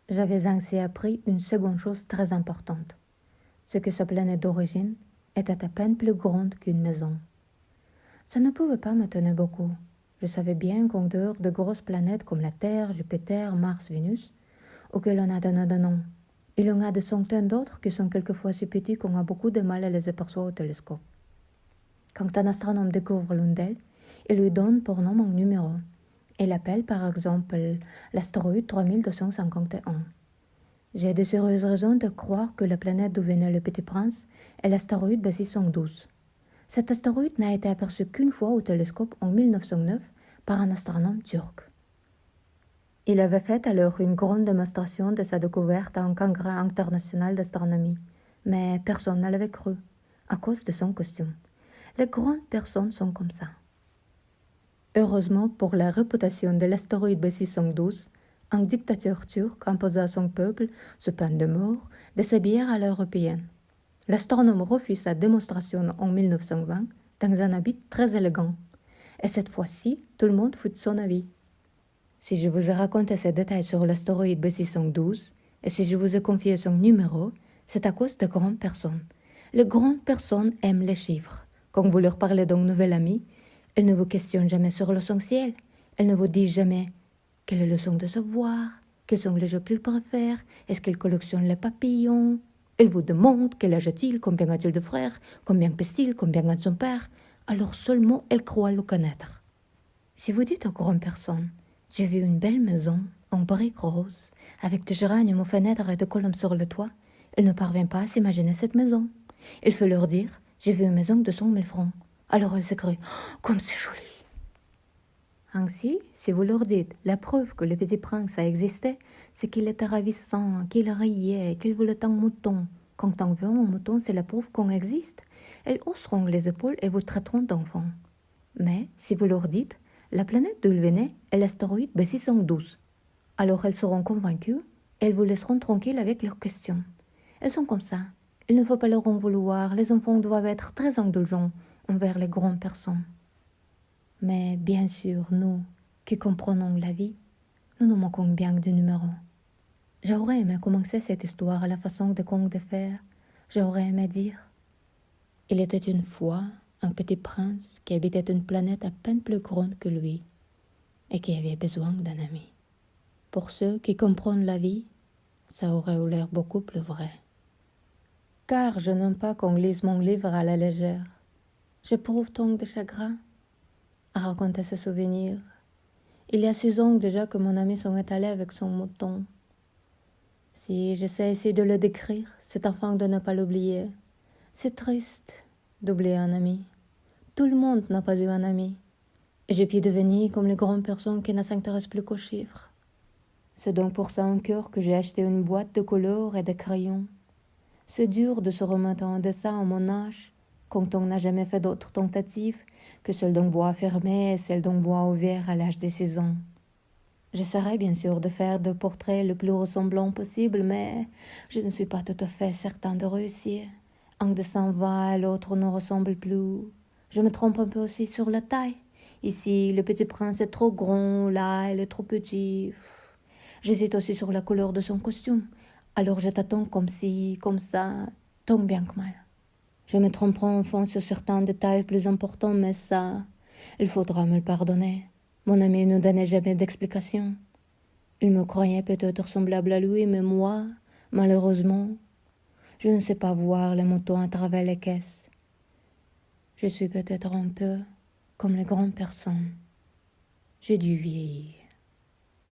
J'avais ainsi appris une seconde chose très importante. Ce que sa planète d'origine était à peine plus grande qu'une maison. Ça ne pouvait pas m'étonner beaucoup. Je savais bien qu'en dehors de grosses planètes comme la Terre, Jupiter, Mars, Vénus, auxquelles on a donné de noms, il y en a des centaines d'autres qui sont quelquefois si petits qu'on a beaucoup de mal à les apercevoir au télescope. Quand un astronome découvre l'une d'elles, il lui donne pour nom un numéro. Il appelle par exemple l'astéroïde 3251. J'ai de sérieuses raisons de croire que la planète d'où venait le Petit Prince est l'astéroïde B612. Cet astéroïde n'a été aperçu qu'une fois au télescope en 1909 par un astronome turc. Il avait fait alors une grande démonstration de sa découverte à un congrès international d'astronomie, mais personne ne l'avait cru, à cause de son costume. Les grandes personnes sont comme ça. Heureusement pour la réputation de l'astéroïde B612, un dictateur turc imposa à son peuple, sous peine de mort, de s'habiller à l'européenne. L'astronome refuse sa démonstration en 1920 dans un habit très élégant. Et cette fois-ci, tout le monde fut de son avis. Si je vous ai raconté ces détails sur l'astéroïde B612, et si je vous ai confié son numéro, c'est à cause de grandes personnes. Les grandes personnes aiment les chiffres. Quand vous leur parlez d'un nouvel ami, elles ne vous questionnent jamais sur le son ciel. Elles ne vous disent jamais quel est le son de sa voix, quels sont les jeux qu'il préfère, est-ce qu'il collectionne les papillons. Elles vous demandent quel âge a-t-il, combien a-t-il de frères, combien pèse-t-il, combien a son père. Alors seulement elles croient le connaître. Si vous dites aux grandes personnes, j'ai vu une belle maison en briques roses, avec des géraniums aux fenêtres et des colombes sur le toit, elles ne parviennent pas à s'imaginer cette maison. Il faut leur dire, j'ai vu une maison de 100 000 francs. Alors elles s'écrient, oh, comme c'est joli. Ainsi, si vous leur dites la preuve que le petit prince a existé, c'est qu'il était ravissant, qu'il riait, qu'il voulait un mouton. Quand on veut un mouton, c'est la preuve qu'on existe. Elles hausseront les épaules et vous traiteront d'enfant. Mais si vous leur dites la planète d'où il venait est l'astéroïde B612, alors elles seront convaincues et elles vous laisseront tranquille avec leurs questions. Elles sont comme ça. Il ne faut pas leur en vouloir. Les enfants doivent être très indulgents envers les grandes personnes. Mais bien sûr, nous, qui comprenons la vie, nous nous manquons bien de numéros. J'aurais aimé commencer cette histoire à la façon des contes de fer. J'aurais aimé dire « Il était une fois un petit prince qui habitait une planète à peine plus grande que lui et qui avait besoin d'un ami. » Pour ceux qui comprennent la vie, ça aurait eu l'air beaucoup plus vrai. Car je n'aime pas qu'on lise mon livre à la légère. J'éprouve tant de chagrin à raconter ses souvenirs. Il y a 6 ans déjà que mon ami s'en est allé avec son mouton. Si j'essaie ici de le décrire, c'est afin de ne pas l'oublier. C'est triste d'oublier un ami. Tout le monde n'a pas eu un ami. Et j'ai pu devenir comme les grandes personnes qui ne s'intéressent plus qu'aux chiffres. C'est donc pour ça encore que j'ai acheté une boîte de couleurs et de crayons. C'est dur de se remettre en dessin à mon âge, quand on n'a jamais fait d'autres tentatives que celle d'un bois fermé et celle d'un bois ouvert à l'âge de 6 ans. J'essaierai bien sûr de faire de portraits le plus ressemblant possible, mais je ne suis pas tout à fait certain de réussir. Un dessin va et l'autre ne ressemble plus. Je me trompe un peu aussi sur la taille. Ici, le petit prince est trop grand, là, il est trop petit. J'hésite aussi sur la couleur de son costume. Alors je t'attends comme ci, comme ça, tant bien que mal. Je me tromperai enfin sur certains détails plus importants, mais ça, il faudra me le pardonner. Mon ami ne donnait jamais d'explication. Il me croyait peut-être semblable à lui, mais moi, malheureusement, je ne sais pas voir les moutons à travers les caisses. Je suis peut-être un peu comme les grandes personnes. J'ai dû vieillir.